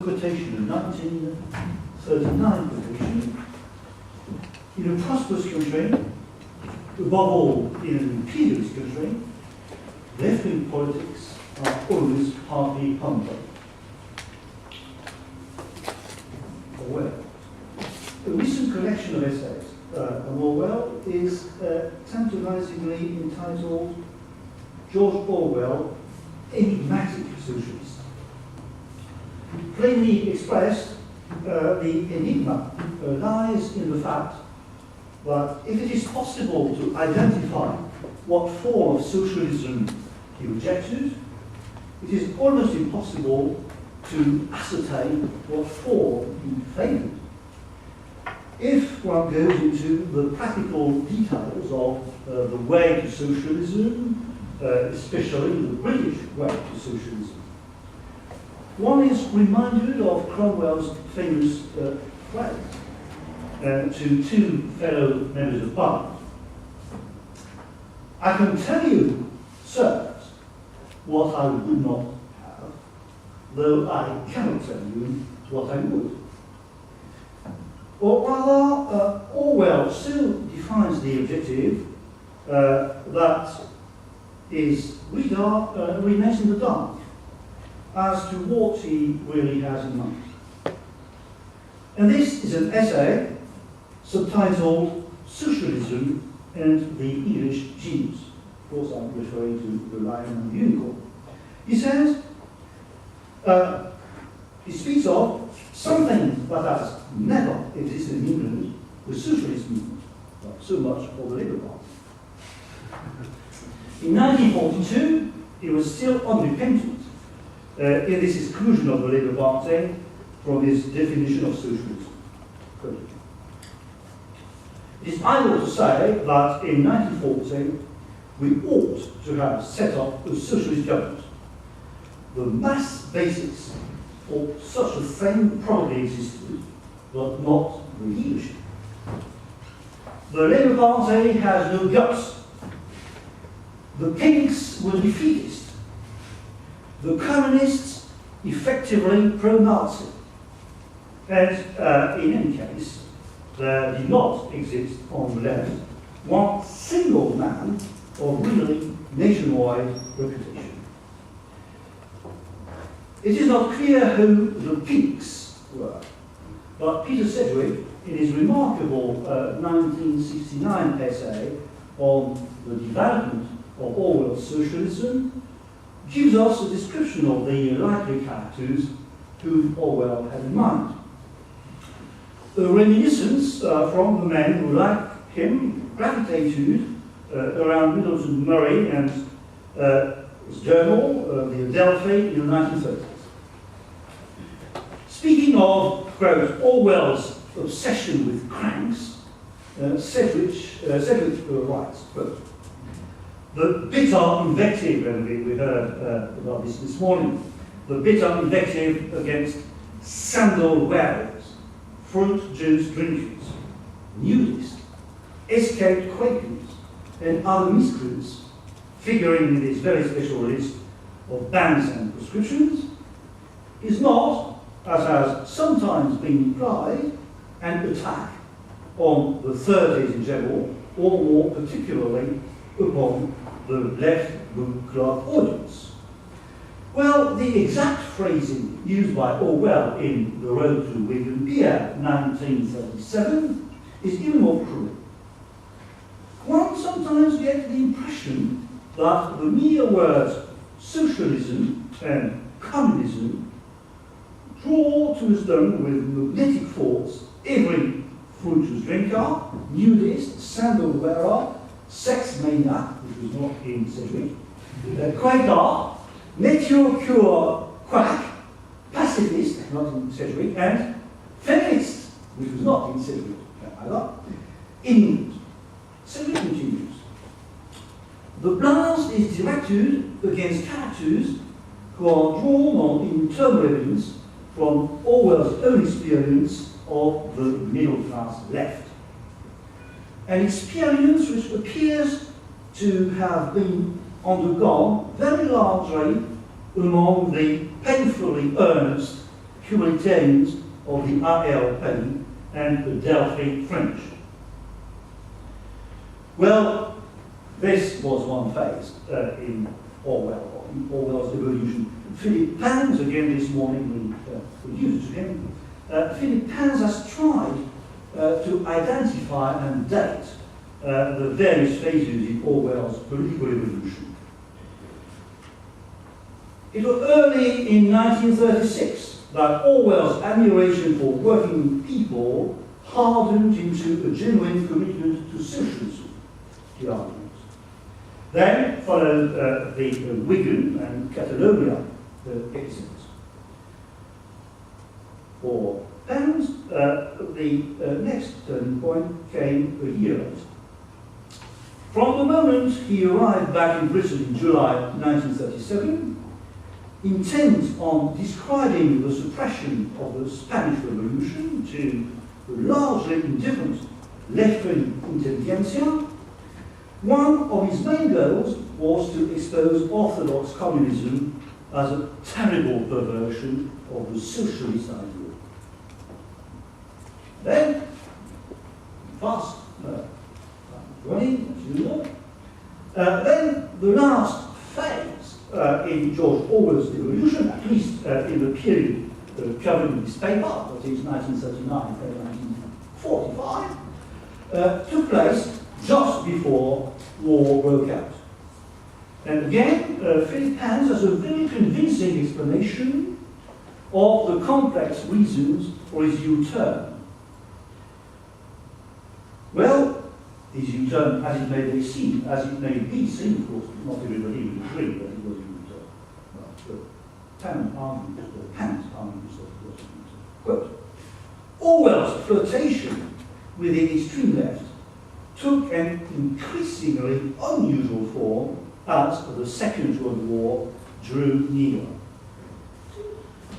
quotation, a 1939 quotation, in a prosperous country, above all in an imperialist country, left-wing politics are always partly humbug. Orwell. A recent collection of essays on Orwell is tantalizingly entitled George Orwell, Enigmatic Socialist. Plainly expressed, the enigma lies in the fact that if it is possible to identify what form of socialism he rejected, it is almost impossible to ascertain what form he favoured. If one goes into the practical details of the way to socialism, especially the British way to socialism, one is reminded of Cromwell's famous phrase to two fellow members of Parliament. I can tell you, sirs, what I would not have, though I cannot tell you what I would. Or rather, Orwell still defines the objective that is remains in the dark as to what he really has in mind. And this is an essay subtitled Socialism and the English Genius. Of course, I'm referring to the Lion and the Unicorn. He says, he speaks of something that has never existed in England, the socialist movement, not so much for the Labour Party. In 1942, he was still unrepentant in this exclusion of the Labour Party from his definition of socialism. It is idle to say that in 1940 we ought to have set up a socialist government. The mass basis for such a thing probably existed, but not the leadership. The Labour Party has no guts. The Pinks were defeatist. The Communists effectively pro-Nazi. And in any case, there did not exist on the left one single man of really nationwide reputation. It is not clear who the Pinks were, but Peter Sedgwick, in his remarkable 1969 essay on the development of Orwell's socialism, gives us a description of the likely characters whom Orwell had in mind. A reminiscence from the men who, like him, gravitated around Middleton Murray and his journal, the Adelphi, in the 1930s. Speaking of, quote, Orwell's obsession with cranks, Sedgwick writes, quote, the bitter invective, and we heard about this morning, the bitter invective against sandal wearers, fruit juice drinkers, nudists, escaped Quakers, and other miscreants, figuring in this very special list of bans and prescriptions, is not, as has sometimes been implied, an attack on the 30s in general, or more particularly upon the left book club audience. Well, the exact phrasing used by Orwell in The Road to Wigan Pier, 1937, is even more cruel. One sometimes gets the impression that the mere words socialism and communism draw to them with magnetic force every fruit juice drinker, nudist, sandal wearer, sex maniac, which was not in Sedgwick, Quaker, meteor quack, pacifist, not in Sedgwick, and feminist, which was not in Sedgwick either, in England. Sedgwick continues. The blast is directed against characters who are drawn on internal evidence from Orwell's own experience of the middle-class left. An experience which appears to have been undergone very largely among the painfully earnest humanitarians of the RLP and the Delphi French. Well, this was one phase in Orwell's evolution. Philip Pans, again this morning we used it again. Philip Pans has tried to identify and date the various phases in Orwell's political evolution. It was early in 1936 that Orwell's admiration for working people hardened into a genuine commitment to socialism, he argues. Then followed the Wigan and Catalonia exits. For Pans, the next turning point came a year later. From the moment he arrived back in Britain in July 1937, intent on describing the suppression of the Spanish Revolution to the largely indifferent left-wing intelligentsia, one of his main goals was to expose orthodox communism as a terrible perversion of the socialist ideal. Then, fast running, as you know, then the last phase in George Orwell's evolution, at least in the period covered in this paper, that is 1939 and 1945, took place just before war broke out. And again, Philip Pans has a very convincing explanation of the complex reasons for his U-turn. Well, his U-turn, as it may be seen, of course, not everybody will agree that it was a U-turn. But Pans argues that it was a U-turn. Quote, Orwell's flirtation with the extreme left took an increasingly unusual form as the Second World War drew nearer.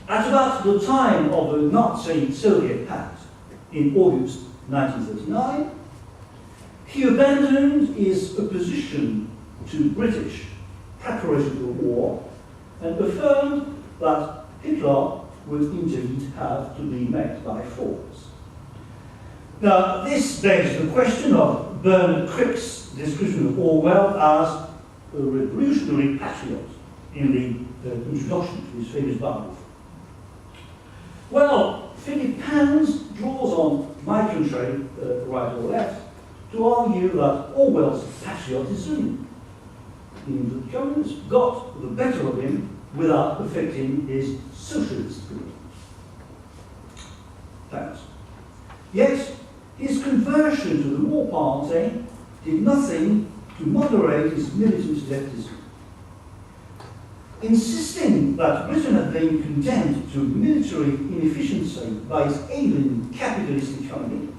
At about the time of the Nazi-Soviet Pact in August 1939, he abandoned his opposition to British preparation for war and affirmed that Hitler would indeed have to be met by force. Now, this begs the question of Bernard Crick's description of Orwell as a revolutionary patriot in the introduction to his famous biography. Well, Philip Pans draws on my country, right or left, to argue that Orwell's patriotism in the communists got the better of him without affecting his socialist career. Thanks. Yet, his conversion to the War Party did nothing to moderate his militant leftism. Insisting that Britain had been condemned to military inefficiency by its alien capitalist economy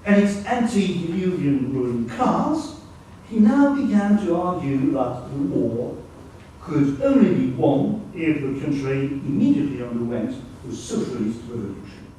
and its antediluvian ruling class, he now began to argue that the war could only be won if the country immediately underwent a socialist revolution.